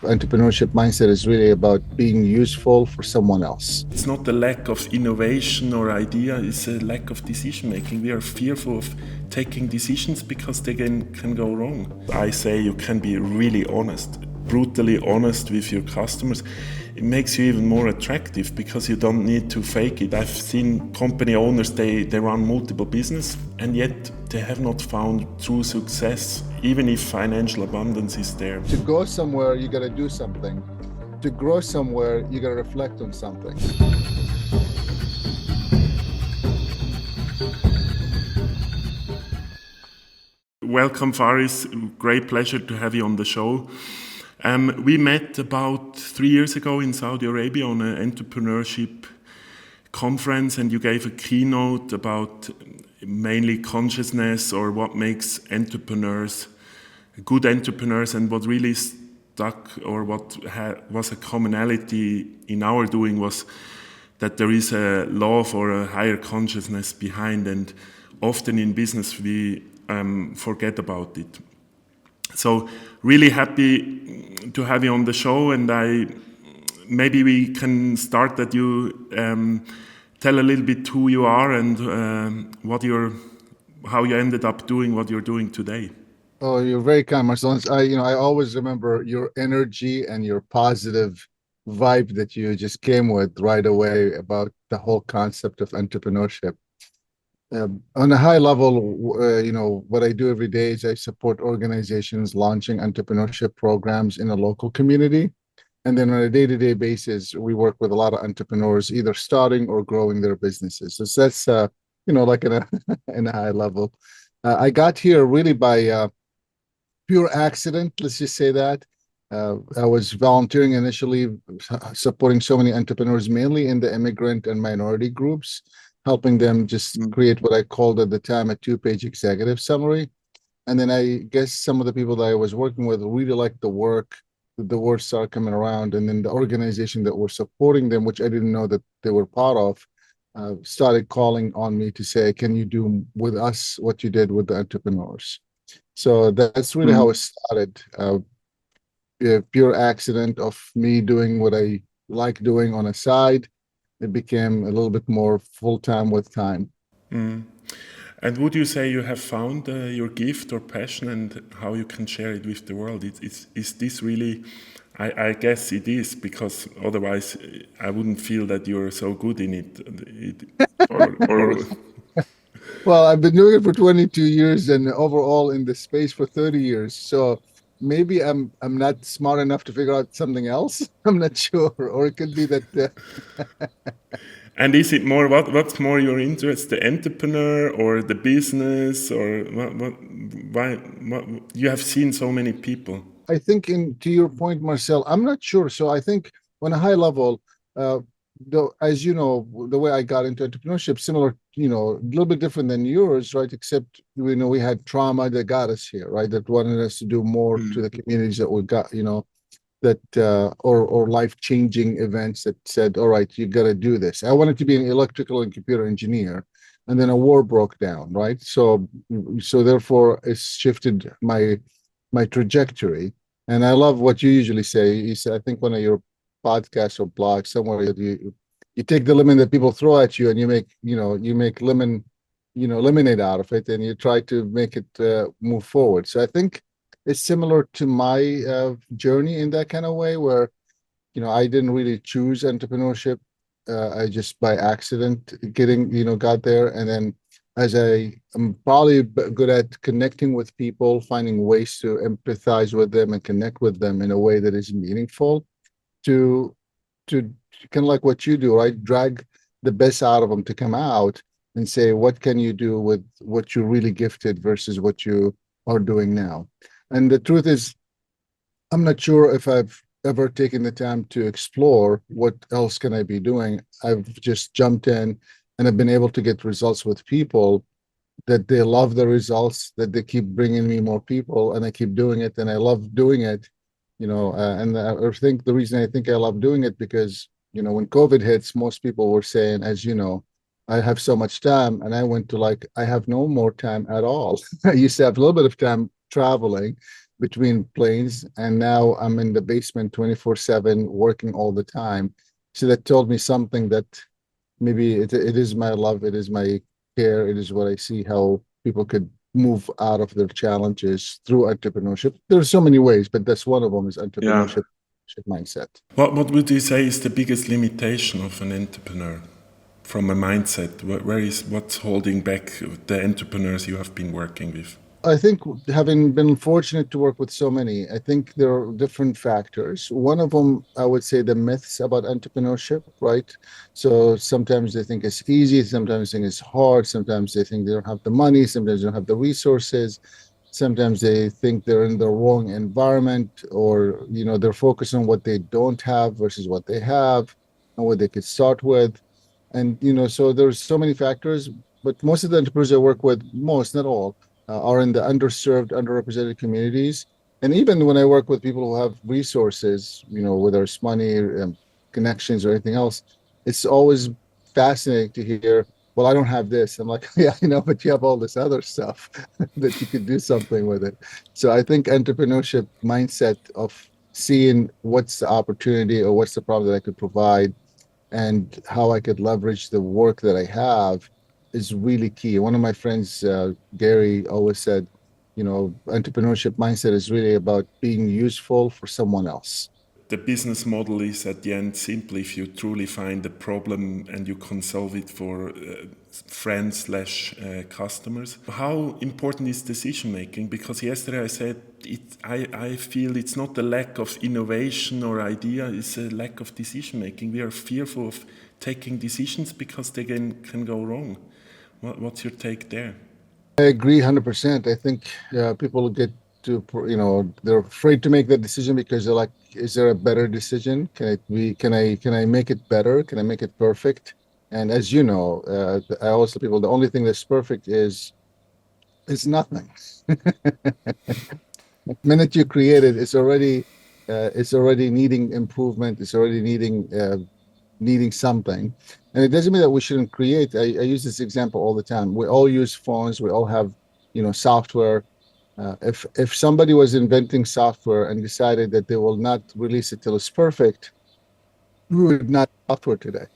entrepreneurship mindset is really about being useful for someone else. It's not the lack of innovation or idea, it's a lack of decision making. We are fearful of taking decisions because they can go wrong. I say you can be really honest, brutally honest with your customers. It makes you even more attractive because you don't need to fake it. I've seen company owners, they run multiple business and yet they have not found true success, even if financial abundance is there. To go somewhere, you got to do something. To grow somewhere, you got to reflect on something. Welcome, Faris. Great pleasure to have you on the show. We met about 3 years ago in Saudi Arabia on an entrepreneurship conference, and you gave a keynote about mainly consciousness or what makes entrepreneurs good entrepreneurs, and what really stuck or what was a commonality in our doing was that there is a love or a higher consciousness behind, and often in business we forget about it. So really happy to have you on the show, and maybe we can start that you tell a little bit who you are and how you ended up doing what you're doing today. Oh, you're very kind, Marcel. I always remember your energy and your positive vibe that you just came with right away about the whole concept of entrepreneurship. On a high level, what I do every day is I support organizations launching entrepreneurship programs in a local community. And then on a day-to-day basis, we work with a lot of entrepreneurs, either starting or growing their businesses. So that's, like in a high level. I got here really by pure accident, let's just say that. I was volunteering initially, supporting so many entrepreneurs, mainly in the immigrant and minority groups, helping them just create what I called at the time a 2-page executive summary. And then I guess some of the people that I was working with really liked the work. The words started coming around, and then the organization that were supporting them, which I didn't know that they were part of, started calling on me to say, can you do with us what you did with the entrepreneurs? So that's really how it started. A pure accident of me doing what I like doing on a side. It became a little bit more full-time with time. And would you say you have found your gift or passion and how you can share it with the world? Is this really, I guess it is, because otherwise I wouldn't feel that you're so good in it. Well, I've been doing it for 22 years and overall in the space for 30 years. So maybe I'm not smart enough to figure out something else. I'm not sure. Or it could be that... And is it more, what's more your interest, the entrepreneur or the business, or why you have seen so many people? I think to your point, Marcel, I'm not sure. So I think on a high level, as you know, the way I got into entrepreneurship, similar, a little bit different than yours, right? Except, we had trauma that got us here, right? That wanted us to do more to the communities that we got, that or life-changing events that said, all right, you got to do this. I wanted to be an electrical and computer engineer, and then a war broke down, right? So therefore it's shifted my trajectory. And I love what you usually say. You say, I think one of your podcasts or blogs somewhere, you take the lemon that people throw at you and you make lemonade out of it, and you try to make it move forward. So I think it's similar to my journey in that kind of way, where, I didn't really choose entrepreneurship. I just by accident got there. And then as I am probably good at connecting with people, finding ways to empathize with them and connect with them in a way that is meaningful, to kind of like what you do, right? Drag the best out of them to come out and say, what can you do with what you're really gifted versus what you are doing now? And the truth is, I'm not sure if I've ever taken the time to explore what else can I be doing. I've just jumped in and I've been able to get results with people that they love the results, that they keep bringing me more people, and I keep doing it, and I love doing it. And I think the reason I think I love doing it because, when COVID hits, most people were saying, as you know, I have so much time, and I went to I have no more time at all. I used to have a little bit of time traveling, between planes, and now I'm in the basement 24/7 working all the time. So that told me something that maybe it is my love, it is my care, it is what I see how people could move out of their challenges through entrepreneurship. There's so many ways, but that's one of them is Yeah. entrepreneurship mindset. What would you say is the biggest limitation of an entrepreneur from a mindset? Where is what's holding back the entrepreneurs you have been working with? I think having been fortunate to work with so many, I think there are different factors. One of them, I would say the myths about entrepreneurship, right? So sometimes they think it's easy, sometimes they think it's hard, sometimes they think they don't have the money, sometimes they don't have the resources, sometimes they think they're in the wrong environment, or they're focused on what they don't have versus what they have and what they could start with. And so there's so many factors, but most of the entrepreneurs I work with, most, not all, are in the underserved, underrepresented communities. And even when I work with people who have resources, whether it's money, connections, or anything else, it's always fascinating to hear, well, I don't have this. I'm like, yeah, but you have all this other stuff that you could do something with it. So I think entrepreneurship mindset of seeing what's the opportunity or what's the problem that I could provide and how I could leverage the work that I have is really key. One of my friends, Gary, always said, entrepreneurship mindset is really about being useful for someone else. The business model is at the end simple if you truly find a problem and you can solve it for friends slash customers. How important is decision making? Because yesterday I said I feel it's not a lack of innovation or idea, it's a lack of decision making. We are fearful of taking decisions because they can go wrong. What's your take there? I agree 100%. I think people get to, they're afraid to make that decision because they're like, is there a better decision? Can I make it better? Can I make it perfect? And as you know, I always tell people the only thing that's perfect is nothing. The minute you create it, it's already needing improvement. It's already needing something. And it doesn't mean that we shouldn't create. I use this example all the time. We all use phones. We all have, software. If somebody was inventing software and decided that they will not release it till it's perfect, we would not have software today.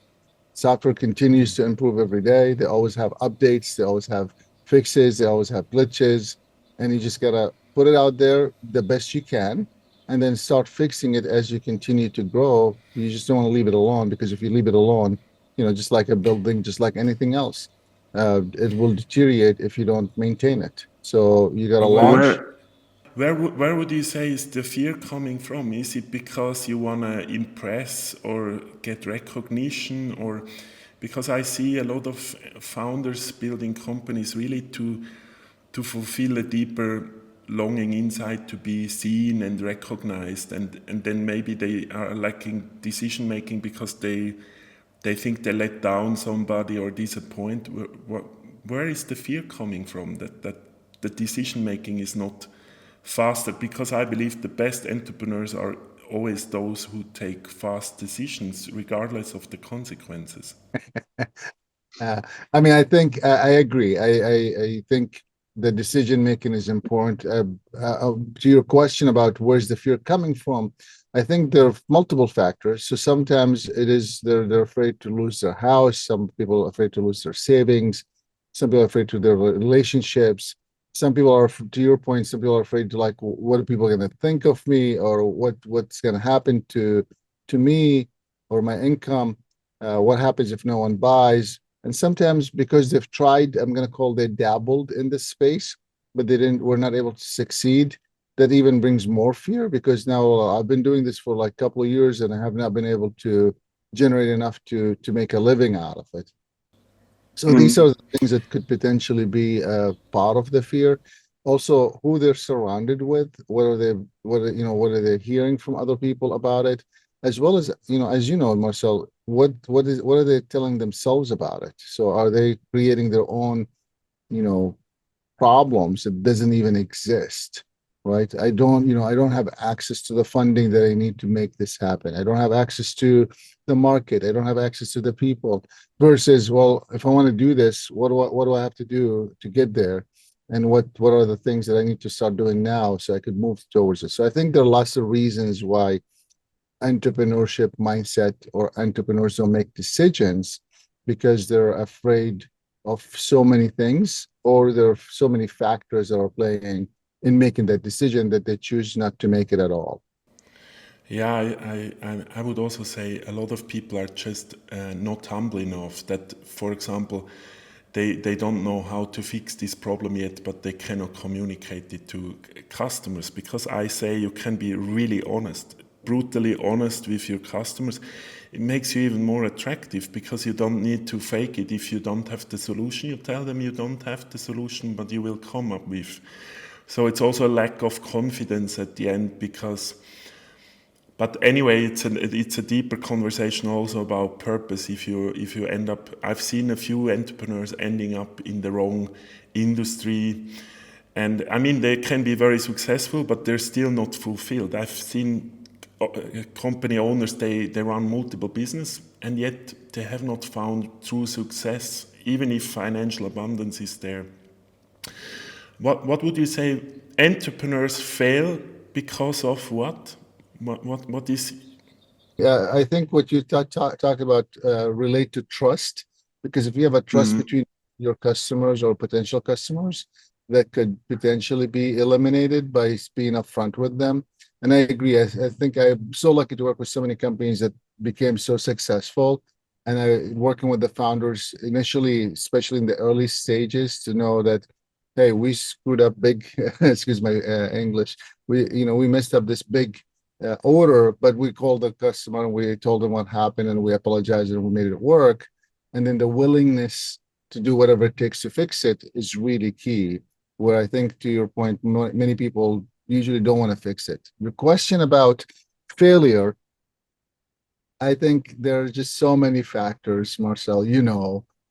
Software continues to improve every day. They always have updates. They always have fixes. They always have glitches. And you just gotta put it out there the best you can, and then start fixing it as you continue to grow. You just don't want to leave it alone, because if you leave it alone, just like a building, just like anything else, it will deteriorate if you don't maintain it. So you gotta launch. Where would you say is the fear coming from? Is it because you want to impress or get recognition, or because I see a lot of founders building companies really to fulfill a deeper longing inside to be seen and recognized, and then maybe they are lacking decision making because they think they let down somebody or disappoint. Where is the fear coming from that the decision making is not faster? Because I believe the best entrepreneurs are always those who take fast decisions regardless of the consequences. Uh, I mean, I think I agree. I think the decision making is important. To your question about where's the fear coming from, I think there are multiple factors. So sometimes it is they're afraid to lose their house. Some people are afraid to lose their savings. Some people are afraid to their relationships. Some people are, to your point, some people are afraid to, like, what are people going to think of me, or what's going to happen to me or my income. What happens if no one buys? And sometimes because they've tried, I'm going to call they dabbled in this space, but were not able to succeed. That even brings more fear, because now I've been doing this for like a couple of years and I have not been able to generate enough to make a living out of it. So these are the things that could potentially be part of the fear. Also, who they're surrounded with, what are they hearing from other people about it, as well as, Marcel, what are they telling themselves about it? So are they creating their own, you know, problems that doesn't even exist, right? I don't have access to the funding that I need to make this happen. I don't have access to the market. I don't have access to the people. Versus, well, if I want to do this, what do I have to do to get there? and what are the things that I need to start doing now so I could move towards it. So I think there are lots of reasons why entrepreneurship mindset or entrepreneurs don't make decisions, because they're afraid of so many things, or there are so many factors that are playing in making that decision that they choose not to make it at all. Yeah, I would also say a lot of people are just not humble enough that, for example, they don't know how to fix this problem yet, but they cannot communicate it to customers. Because I say you can be really honest, brutally honest with your customers. It makes you even more attractive because you don't need to fake it. If you don't have the solution, you tell them you don't have the solution, but you will come up with. So it's also a lack of confidence at the end because. But anyway, it's a deeper conversation also about purpose. If you end up, I've seen a few entrepreneurs ending up in the wrong industry, and I mean they can be very successful, but they're still not fulfilled. I've seen company owners they run multiple business, and yet they have not found true success, even if financial abundance is there. What would you say? Entrepreneurs fail because of what? What is? Yeah, I think what you talk about relate to trust, because if you have a trust between your customers or potential customers, that could potentially be eliminated by being upfront with them. And I agree. I think I'm so lucky to work with so many companies that became so successful. And working with the founders initially, especially in the early stages, to know that, hey, we screwed up big. Excuse my English. We messed up this big order, but we called the customer and we told them what happened and we apologized and we made it work. And then the willingness to do whatever it takes to fix it is really key. Where I think, to your point, many people usually don't want to fix it. The question about failure, I think there are just so many factors, Marcel,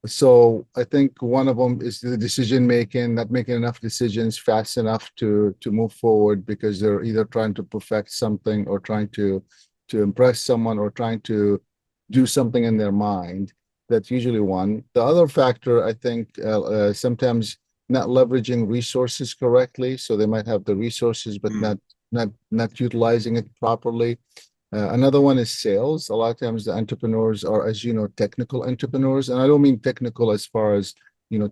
So I think one of them is the decision making, not making enough decisions fast enough to move forward because they're either trying to perfect something or trying to impress someone or trying to do something in their mind. That's usually one. The other factor, I think, sometimes not leveraging resources correctly. So they might have the resources, but not utilizing it properly. Another one is sales. A lot of times the entrepreneurs are, as you know, technical entrepreneurs. And I don't mean technical as far as,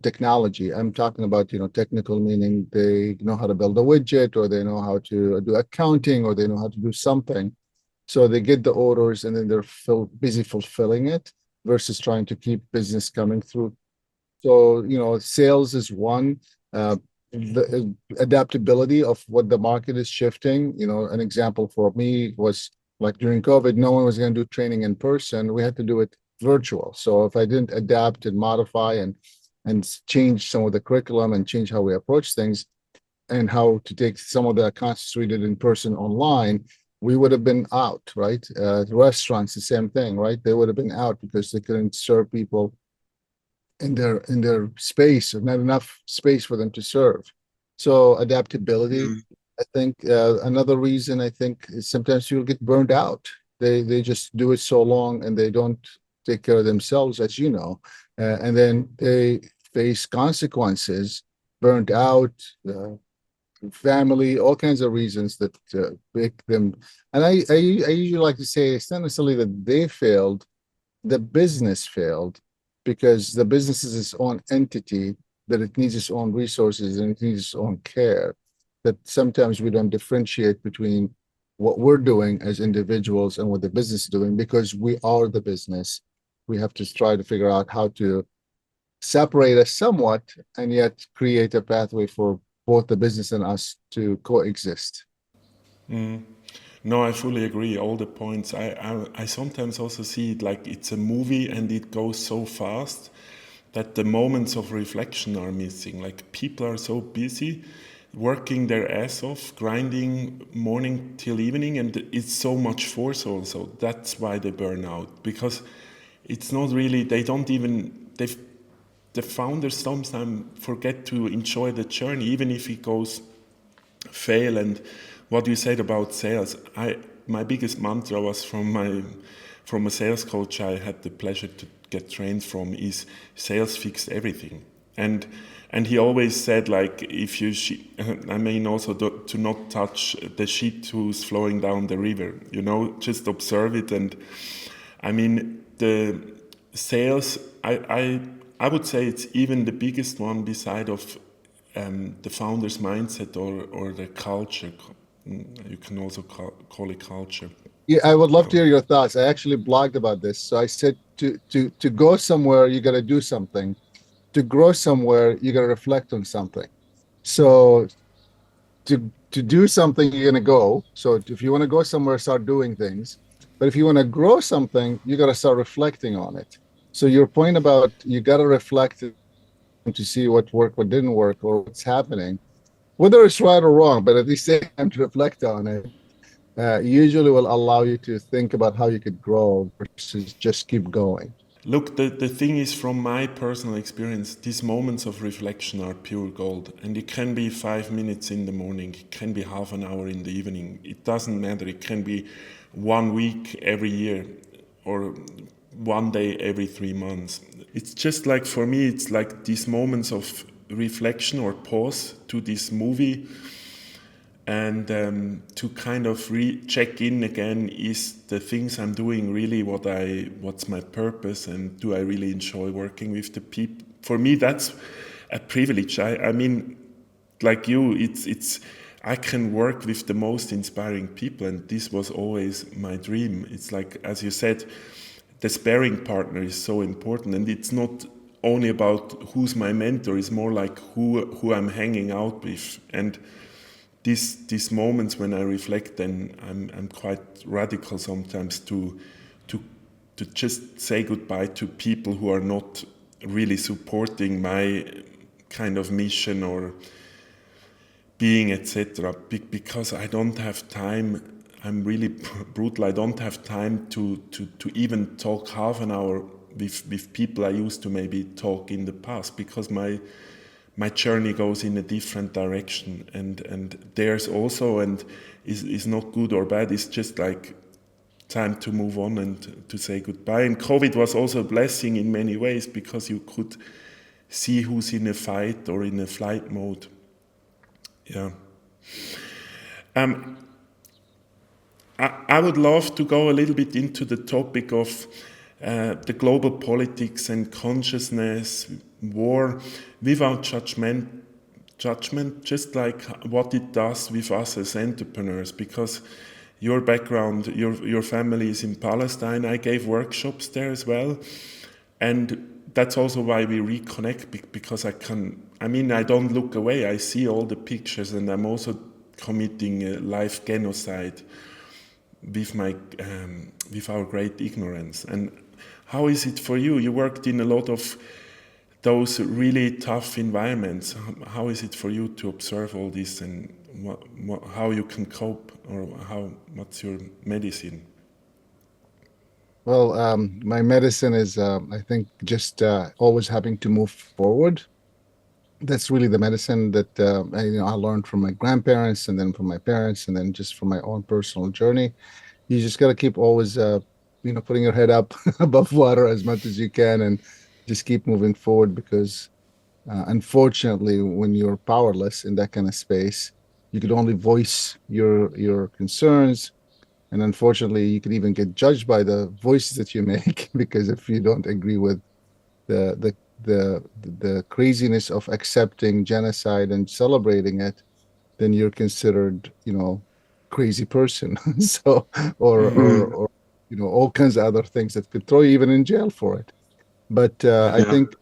technology. I'm talking about, technical meaning they know how to build a widget, or they know how to do accounting, or they know how to do something. So they get the orders and then they're busy fulfilling it versus trying to keep business coming through. So, sales is one. The adaptability of what the market is shifting. An example for me was, like during COVID, no one was going to do training in person. We had to do it virtual. So if I didn't adapt and modify and change some of the curriculum and change how we approach things and how to take some of the concepts we did in person online, we would have been out, right? Restaurants, the same thing, right? They would have been out because they couldn't serve people in their space, or not enough space for them to serve. So adaptability. I think another reason, I think, is sometimes you'll get burned out. They just do it so long and they don't take care of themselves, as you know, and then they face consequences, burnt out, family, all kinds of reasons that make them. And I usually like to say it's not necessarily that they failed, the business failed, because the business is its own entity, that it needs its own resources and it needs its own care. That sometimes we don't differentiate between what we're doing as individuals and what the business is doing, because we are the business. We have to try to figure out how to separate us somewhat and yet create a pathway for both the business and us to coexist. No, I fully agree. All the points. I sometimes also see it like it's a movie and it goes so fast that the moments of reflection are missing. Like people are so busy working their ass off, grinding morning till evening, and it's so much force also. That's why they burn out, because it's not really, they don't even, the founders sometimes forget to enjoy the journey, even if it goes fail. And what you said about sales, my biggest mantra was from a sales coach I had the pleasure to get trained from, is sales fixed everything. and he always said, like, if you I mean, also to not touch the shit who's flowing down the river, you know, just observe it. And I mean, the sales, I would say it's even the biggest one beside of the founder's mindset, or the culture. You can also call it culture. Yeah, I would love to hear your thoughts. I actually blogged about this. So I said to go somewhere, you got to do something. To grow somewhere, you got to reflect on something. So to do something, you're gonna go. So if you want to go somewhere, start doing things. But if you want to grow something, you got to start reflecting on it. So your point about you got to reflect to see what worked, what didn't work, or what's happening, whether it's right or wrong, but at least take time to reflect on it. Usually will allow you to think about how you could grow versus just keep going. Look, the thing is, from my personal experience, these moments of reflection are pure gold. And it can be 5 minutes in the morning, it can be half an hour in the evening. It doesn't matter. It can be 1 week every year, or 1 day every 3 months. It's just like, for me, it's like these moments of reflection or pause to this movie, and to kind of check in again, is the things I'm doing really what's my purpose, and do I really enjoy working with the people? For me, that's a privilege. I mean, like you, it's I can work with the most inspiring people, and this was always my dream. It's like, as you said, the sparring partner is so important, and it's not only about who's my mentor. It's more like who I'm hanging out with. And these moments when I reflect, then I'm quite radical sometimes to just say goodbye to people who are not really supporting my kind of mission or being, etc. Because I don't have time. I'm really brutal. I don't have time to even talk half an hour with people I used to maybe talk in the past, because my journey goes in a different direction, and there's also, and is not good or bad, it's just like time to move on and to say goodbye. And COVID was also a blessing in many ways, because you could see who's in a fight or in a flight mode. Yeah. I would love to go a little bit into the topic of the global politics and consciousness, war, without judgment, just like what it does with us as entrepreneurs. Because your background, your family is in Palestine. I gave workshops there as well, and that's also why we reconnect, because I don't look away. I see all the pictures, and I'm also committing a life genocide with with our great ignorance. And how is it for you? You worked in a lot of those really tough environments. How is it for you to observe all this, and how you can cope, or what's your medicine? Well, my medicine is, I think, just always having to move forward. That's really the medicine that I learned from my grandparents, and then from my parents, and then just from my own personal journey. You just got to keep always, putting your head up above water as much as you can, and just keep moving forward. Because unfortunately, when you're powerless in that kind of space, you could only voice your concerns, and unfortunately, you could even get judged by the voices that you make because if you don't agree with the the the craziness of accepting genocide and celebrating it, then you're considered, crazy person. So, or all kinds of other things that could throw you even in jail for it. But I Yeah. think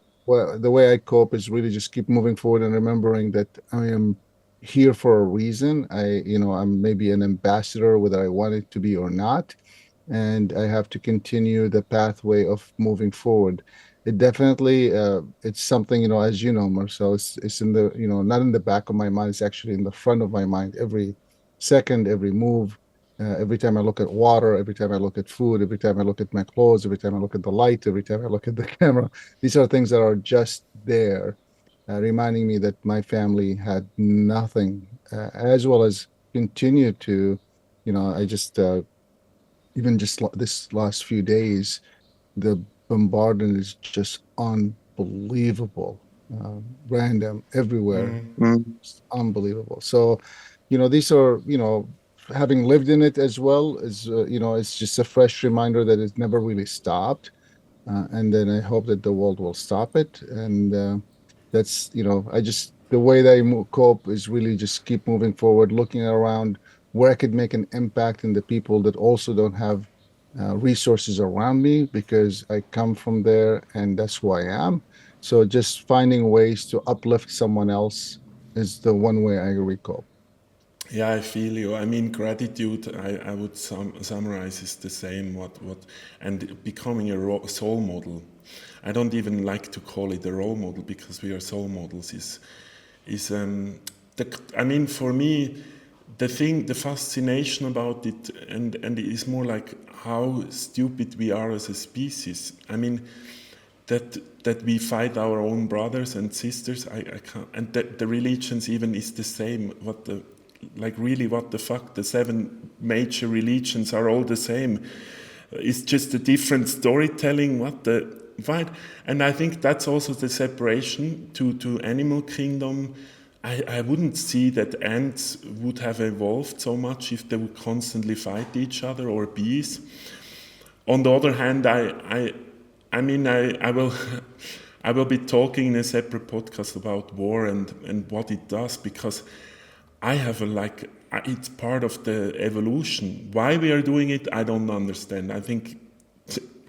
the way I cope is really just keep moving forward and remembering that I am here for a reason. I'm maybe an ambassador, whether I want it to be or not, and I have to continue the pathway of moving forward. It definitely, it's something, as you know, Marcel, it's in the, not in the back of my mind, it's actually in the front of my mind. Every second, every move, every time I look at water, every time I look at food, every time I look at my clothes, every time I look at the light, every time I look at the camera, these are things that are just there, reminding me that my family had nothing, as well as continue to, I just, even just this last few days, the bombardment is just unbelievable. random everywhere. Mm. It's unbelievable. So, these are, having lived in it as well as, it's just a fresh reminder that it's never really stopped. And then I hope that the world will stop it. And that's, the way that I cope is really just keep moving forward, looking around where I could make an impact in the people that also don't have resources around me because I come from there and that's who I am. So just finding ways to uplift someone else is the one way I cope. Yeah, I feel you. I mean, gratitude, I would summarize is the same. And becoming a soul model. I don't even like to call it a role model because we are soul models. Is I mean, for me, the fascination about it, and it is more like how stupid we are as a species. I mean, that we fight our own brothers and sisters. I can't, and that the religions even is the same. Really, what the fuck? The 7 major religions are all the same. It's just a different storytelling. Right? And I think that's also the separation to animal kingdom. I wouldn't see that ants would have evolved so much if they would constantly fight each other, or bees. On the other hand, I mean, I will, I will be talking in a separate podcast about war and what it does, because I have it's part of the evolution. Why we are doing it, I don't understand. I think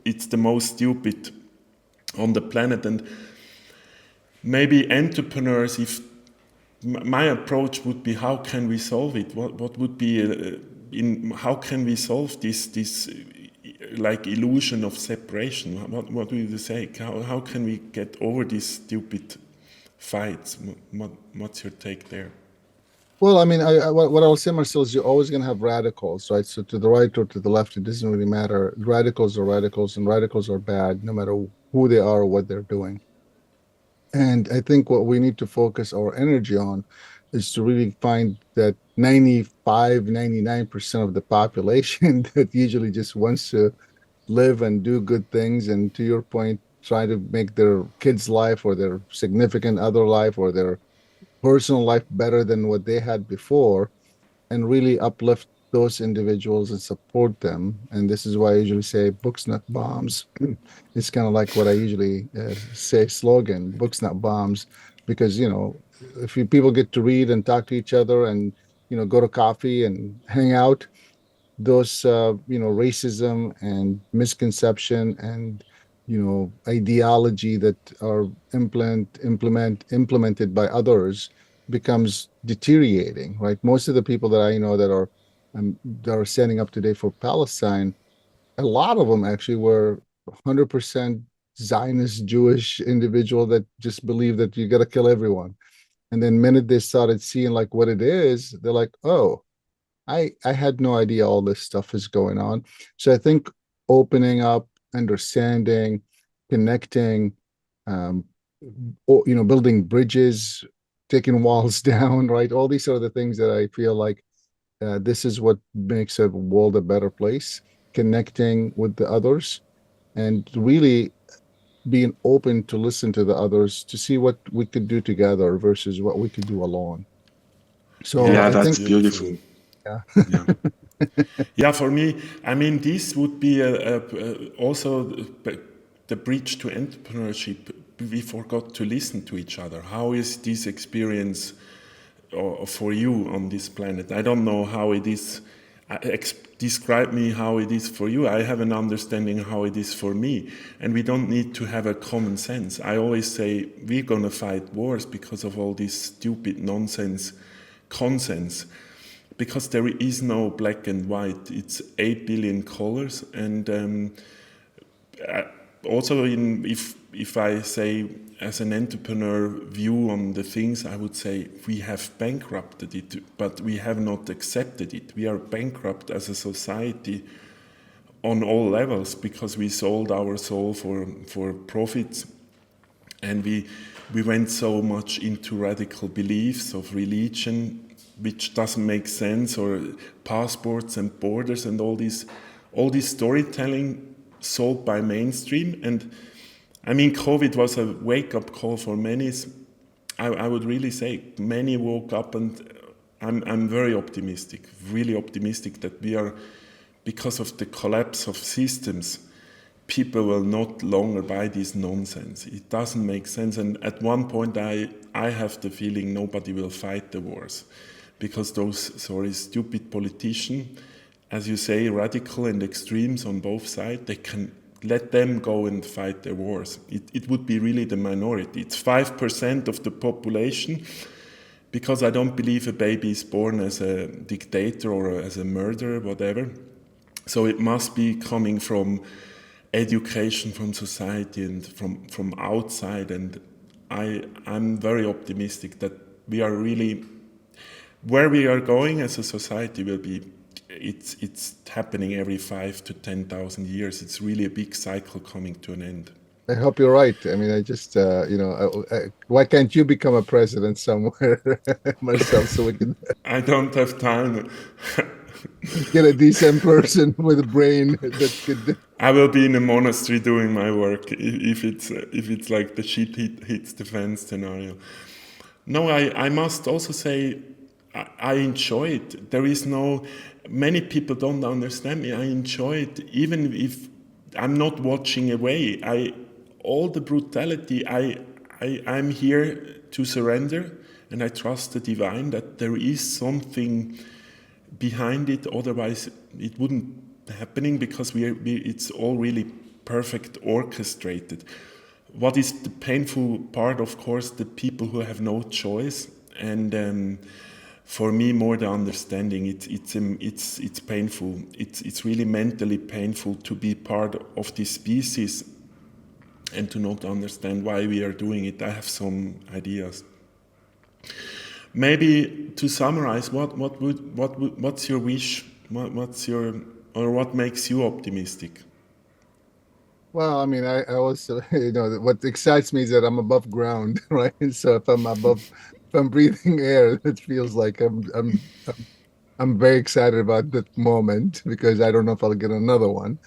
it's the most stupid on the planet, and maybe entrepreneurs, if my approach would be, how can we solve it? What would be how can we solve this like illusion of separation? What do you say? How can we get over these stupid fights? What's your take there? Well, I mean, what I'll say, Marcel, is you're always going to have radicals, right? So to the right or to the left, it doesn't really matter. Radicals are radicals, and radicals are bad, no matter who they are or what they're doing. And I think what we need to focus our energy on is to really find that 95, 99% of the population that usually just wants to live and do good things. And to your point, try to make their kids' life or their significant other life or their personal life better than what they had before, and really uplift those individuals and support them. And this is why I usually say books, not bombs. It's kind of like what I usually say slogan, books, not bombs, because, if people get to read and talk to each other and, go to coffee and hang out, those racism and misconception and ideology that are implemented by others becomes deteriorating, right? Most of the people that I know that are standing up today for Palestine, a lot of them actually were 100% Zionist Jewish individual that just believe that you got to kill everyone. And then minute they started seeing like what it is, they're like, oh, I had no idea all this stuff is going on. So I think opening up, understanding, connecting, um, building bridges, taking walls down, right? All these are the things that I feel like this is what makes a world a better place. Connecting with the others and really being open to listen to the others to see what we could do together versus what we could do alone. So Yeah, Yeah, I that's that's think, beautiful. beautiful. yeah. Yeah. Yeah, for me, I mean, this would be also the bridge to entrepreneurship. We forgot to listen to each other. How is this experience for you on this planet? I don't know how it is. Describe me how it is for you. I have an understanding how it is for me, and we don't need to have a common sense. I always say we're gonna fight wars because of all this stupid nonsense consens, because there is no black and white. It's 8 billion colors, and also if I say as an entrepreneur view on the things, I would say we have bankrupted it, but we have not accepted it. We are bankrupt as a society on all levels because we sold our soul for profits, and we went so much into radical beliefs of religion which doesn't make sense, or passports and borders and all this storytelling sold by mainstream. And I mean, COVID was a wake-up call for many. I would really say many woke up, and I'm very optimistic, really optimistic that we are, because of the collapse of systems, people will not longer buy this nonsense. It doesn't make sense. And at one point, I have the feeling nobody will fight the wars, because those, stupid politicians, as you say, radical and extremes on both sides, they can let them go and fight their wars. It would be really the minority. It's 5% of the population, because I don't believe a baby is born as a dictator or as a murderer, whatever. So it must be coming from education, from society, and from outside. And I'm very optimistic that we are really, where we are going as a society will be, it's happening every 5 to 10,000 years. It's really a big cycle coming to an end. I hope you're right. I mean, I just, why can't you become a president somewhere, Marcel, so we can I don't have time. get a decent person with a brain that could. I will be in a monastery doing my work if it's like the shit hits the fan scenario. No, I must also say I enjoy it. There is no, many people don't understand me. I enjoy it, even if I'm not watching away. All the brutality, I'm here to surrender, and I trust the divine that there is something behind it. Otherwise, it wouldn't happening, because it's all really perfect orchestrated. What is the painful part? Of course, the people who have no choice, and for me, more the understanding. It's painful. It's really mentally painful to be part of this species and to not understand why we are doing it. I have some ideas. Maybe to summarize, what's your wish? What makes you optimistic? Well, I mean, I also, what excites me is that I'm above ground, right? And so if I'm breathing air, it feels like I'm very excited about that moment, because I don't know if I'll get another one.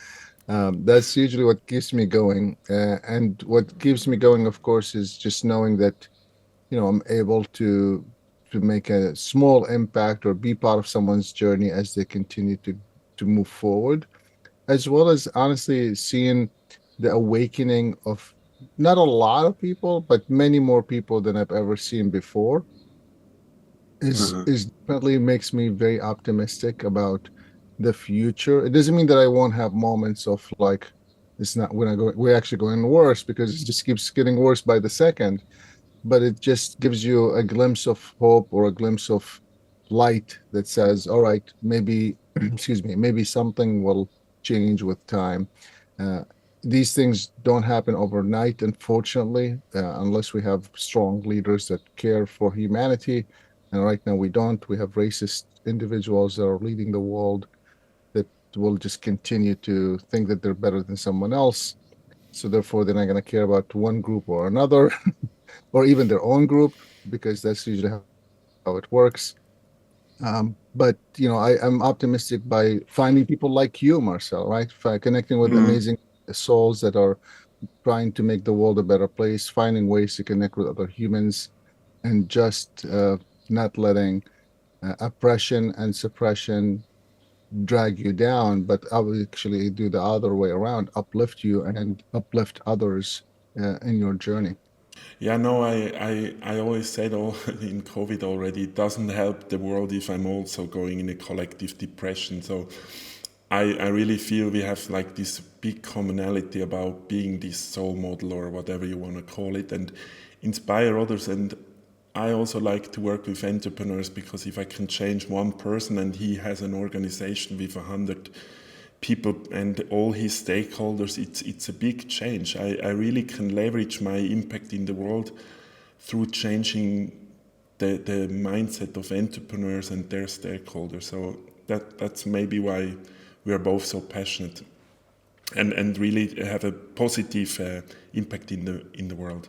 That's usually what keeps me going. And what keeps me going, of course, is just knowing that, I'm able to make a small impact or be part of someone's journey as they continue to move forward, as well as honestly seeing the awakening of not a lot of people, but many more people than I've ever seen before, is definitely makes me very optimistic about the future. It doesn't mean that I won't have moments of like, it's not, we're actually going worse, because it just keeps getting worse by the second. But it just gives you a glimpse of hope, or a glimpse of light that says, all right, maybe, excuse me, maybe something will change with time. Uh, these things don't happen overnight, unfortunately, unless we have strong leaders that care for humanity. And right now we don't. We have racist individuals that are leading the world that will just continue to think that they're better than someone else. So therefore, they're not going to care about one group or another, or even their own group, because that's usually how it works. But I'm optimistic by finding people like you, Marcel, right? Connecting with amazing souls that are trying to make the world a better place, finding ways to connect with other humans, and just not letting oppression and suppression drag you down, but I will actually do the other way around, uplift you and uplift others in your journey. Yeah, no, I always said in COVID already, it doesn't help the world if I'm also going in a collective depression. So I really feel we have like this big commonality about being this soul model, or whatever you want to call it, and inspire others. And I also like to work with entrepreneurs, because if I can change one person and he has an organization with 100 people and all his stakeholders, it's a big change. I really can leverage my impact in the world through changing the mindset of entrepreneurs and their stakeholders. So that's maybe why we are both so passionate and really have a positive impact in the world.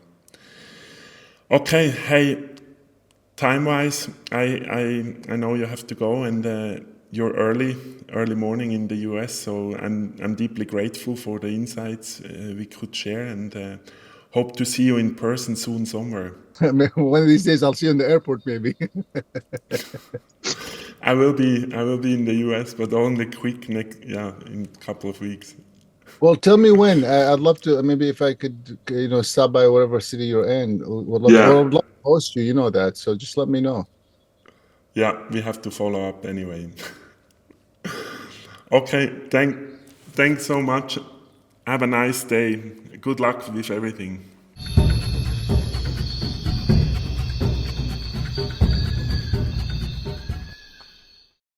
Okay, hey, time-wise, I know you have to go, and your early morning in the US. So I'm deeply grateful for the insights we could share, and hope to see you in person soon somewhere. One of these days, I'll see you in the airport, maybe. I will be in the US, but only quick in a couple of weeks. Well, tell me when. I'd love to. Maybe if I could, stop by whatever city you're in. Would love. Yeah, Well, I'd love to host you. You know that. So just let me know. yeah, we have to follow up anyway. Okay, thanks so much. Have a nice day. Good luck with everything.